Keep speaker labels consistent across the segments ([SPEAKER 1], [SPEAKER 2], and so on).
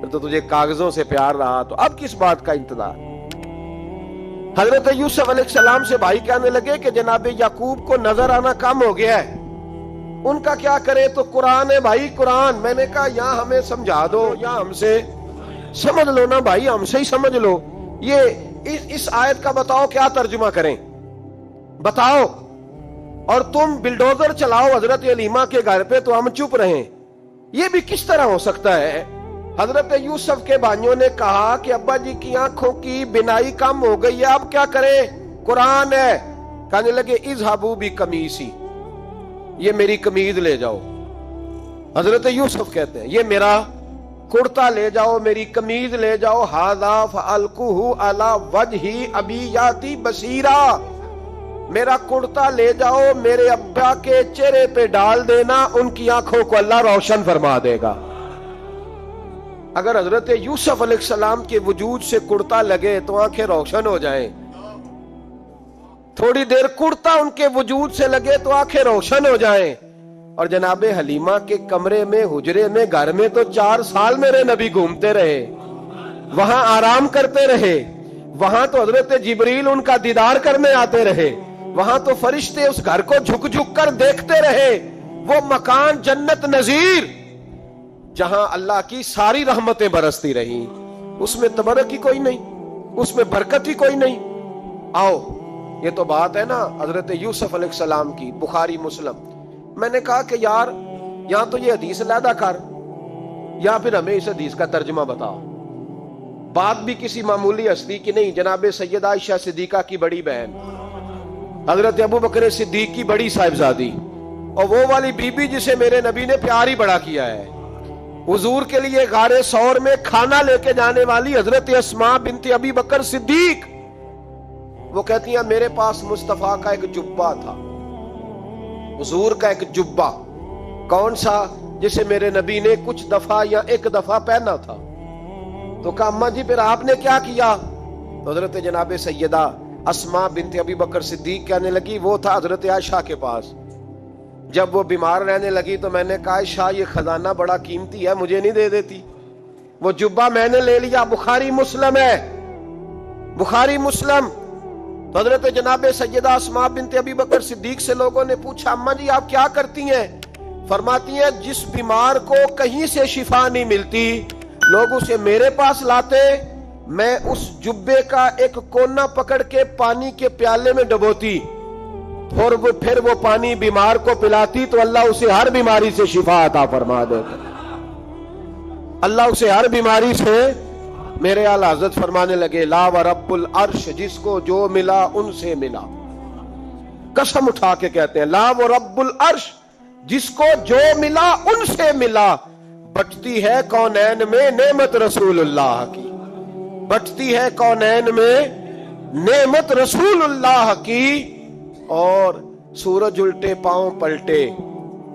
[SPEAKER 1] پھر تو تجھے کاغذوں سے پیار رہا تو اب کس بات کا انتظار؟ حضرت یوسف علیہ السلام سے بھائی کہنے لگے کہ جناب یعقوب کو نظر آنا کم ہو گیا ہے، ان کا کیا کرے؟ تو قرآن ہے بھائی، قرآن۔ میں نے کہا یا ہمیں سمجھا دو یا ہم سے سمجھ لو نا بھائی، ہم سے ہی سمجھ لو۔ یہ اس آیت کا بتاؤ کیا ترجمہ کریں، بتاؤ۔ اور تم بلڈوزر چلاؤ حضرت علیمہ کے گھر پہ تو ہم چپ رہیں، یہ بھی کس طرح ہو سکتا ہے؟ حضرت یوسف کے بھائیوں نے کہا کہ ابا جی کی آنکھوں کی بینائی کم ہو گئی ہے، اب کیا کریں؟ قرآن ہے۔ کہنے لگے اذهبوا بقمیصی، یہ میری قمیض لے جاؤ۔ حضرت یوسف کہتے ہیں یہ میرا کرتا لے جاؤ، میری قمیض لے جاؤ۔ ھذا فألقوہ علی وجہ ابی یاتی بصیرا، میرا کرتا لے جاؤ، میرے ابا کے چہرے پہ ڈال دینا، ان کی آنکھوں کو اللہ روشن فرما دے گا۔ اگر حضرت یوسف علیہ السلام کے وجود سے کرتا لگے تو آنکھیں روشن ہو جائیں، تھوڑی دیر کرتا ان کے وجود سے لگے تو آنکھیں روشن ہو جائیں۔ اور جناب حلیمہ کے کمرے میں، حجرے میں، گھر میں تو 4 سال میرے نبی گھومتے رہے، وہاں آرام کرتے رہے، وہاں تو حضرت جبریل ان کا دیدار کرنے آتے رہے، وہاں تو فرشتے اس گھر کو جھک جھک کر دیکھتے رہے۔ وہ مکان جنت نظیر جہاں اللہ کی ساری رحمتیں برستی رہی، اس میں تبرک ہی کوئی نہیں، اس میں برکت ہی کوئی نہیں۔ آؤ، یہ تو بات ہے نا حضرت یوسف علیہ السلام کی، بخاری مسلم۔ میں نے کہا کہ یار یہاں تو یہ حدیث علیحدہ کر، یا پھر ہمیں اس حدیث کا ترجمہ بتاؤ۔ بات بھی کسی معمولی ہستی کی نہیں، جناب سیدہ عائشہ صدیقہ کی بڑی بہن، حضرت ابو بکر صدیق کی بڑی صاحبزادی، اور وہ والی بی بی جسے میرے نبی نے پیار ہی بڑا کیا ہے، حضور کے لیے غار ثور میں کھانا لے کے جانے والی حضرت اسماء بنت ابی بکر صدیق، وہ کہتی ہیں میرے پاس مصطفیٰ کا ایک جبہ تھا، حضور کا ایک جبہ، کون سا؟ جسے میرے نبی نے کچھ دفعہ یا ایک دفعہ پہنا تھا۔ تو کہا اماں جی پھر آپ نے کیا کیا؟ تو حضرت جناب سیدہ اسماء بنت ابی بکر صدیق کہنے لگی وہ تھا حضرت عائشہ کے پاس، جب وہ بیمار رہنے لگی تو میں نے کہا عائشہ یہ خزانہ بڑا قیمتی ہے، مجھے نہیں دے دیتی؟ وہ جبہ میں نے لے لیا، بخاری مسلم ہے، بخاری مسلم۔ تو حضرت جناب سیدہ اسماء بنت ابی بکر صدیق سے لوگوں نے پوچھا اماں جی آپ کیا کرتی ہیں؟ فرماتی ہیں جس بیمار کو کہیں سے شفا نہیں ملتی لوگ اسے میرے پاس لاتے، میں اس جبے کا ایک کونا پکڑ کے پانی کے پیالے میں ڈبوتی، اور پھر وہ پانی بیمار کو پلاتی تو اللہ اسے ہر بیماری سے شفا عطا فرما دیتا، اللہ اسے ہر بیماری سے۔ میرے اعلی حضرت فرمانے لگے لا ورب العرش، جس کو جو ملا ان سے ملا، قسم اٹھا کے کہتے ہیں لا ورب العرش، جس کو جو ملا ان سے ملا۔ بٹتی ہے کونین میں نعمت رسول اللہ کی، بٹتی ہے کونین میں نعمت رسول اللہ کی، اور سورج الٹے پاؤں پلٹے،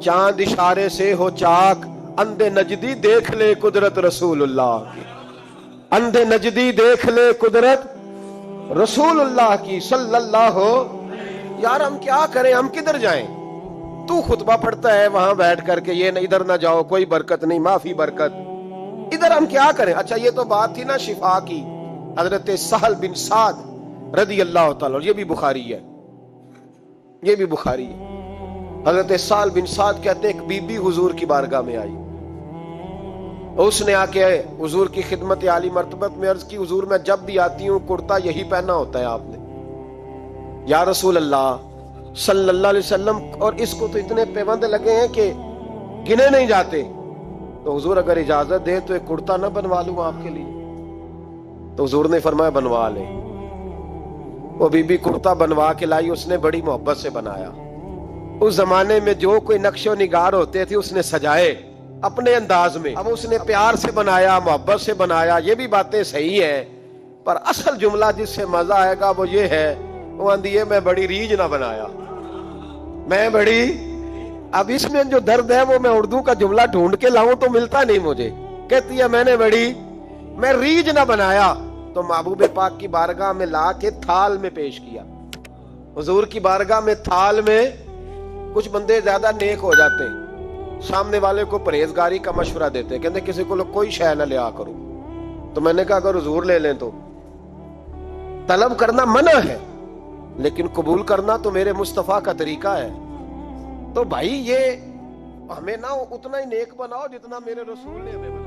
[SPEAKER 1] چاند اشارے سے ہو چاک، اندھے نجدی دیکھ لے قدرت رسول اللہ کی، اندھے نجدی دیکھ لے قدرت رسول اللہ کی صلی اللہ ہو۔ یار ہم کیا کریں، ہم کدھر جائیں؟ تو خطبہ پڑھتا ہے وہاں بیٹھ کر کے یہ ادھر نہ جاؤ، کوئی برکت نہیں، معافی برکت، ادھر ہم کیا کریں؟ اچھا یہ تو بات تھی نا شفا کی، حضرت سہل بن سعد رضی اللہ تعالیٰ، یہ بھی بخاری ہے، یہ بھی بخاری ہے۔ حضرت سہل بن سعد کہتے ہیں ایک بی بی حضور کی بارگاہ میں آئی، اس نے آ کے حضور کی خدمت عالی مرتبت میں عرض کی حضور میں جب بھی آتی ہوں کرتا یہی پہنا ہوتا ہے آپ نے، یا رسول اللہ صلی اللہ علیہ وسلم، اور اس کو تو اتنے پیوند لگے ہیں کہ گنے نہیں جاتے، تو حضور اگر اجازت دے تو ایک کرتا نہ بنوا لوں آپ کے لیے؟ تو حضور نے فرمایا بنوا لے۔ وہ بی بی کرتا بنوا کے لائی، اس نے بڑی محبت سے بنایا۔ اس زمانے میں جو کوئی نقش و نگار ہوتے تھے اس نے سجائے اپنے انداز میں، اب اس نے پیار سے بنایا، محبت سے بنایا، یہ بھی باتیں صحیح ہیں، پر اصل جملہ جس سے مزہ آئے گا وہ یہ ہے، وہ آندھی ہے میں بڑی ریج نہ بنایا، میں بڑی، اب اس میں جو درد ہے وہ میں اردو کا جملہ ڈھونڈ کے لاؤں تو ملتا نہیں مجھے، کہتی ہے میں ریج نہ بنایا، تو محبوب پاک کی بارگاہ میں لا کے تھال میں پیش کیا۔ حضور کی بارگاہ میں تھال میں، کچھ بندے زیادہ نیک ہو جاتے ہیں، سامنے والے کو پرہیزگاری کا مشورہ دیتے، کہتے کسی کو کوئی شے نہ لیا کرو، تو میں نے کہا اگر حضور لے لیں تو طلب کرنا منع ہے، لیکن قبول کرنا تو میرے مصطفیٰ کا طریقہ ہے۔ تو بھائی یہ ہمیں نہ اتنا ہی نیک بناؤ جتنا میرے رسول نے ہمیں بنایا۔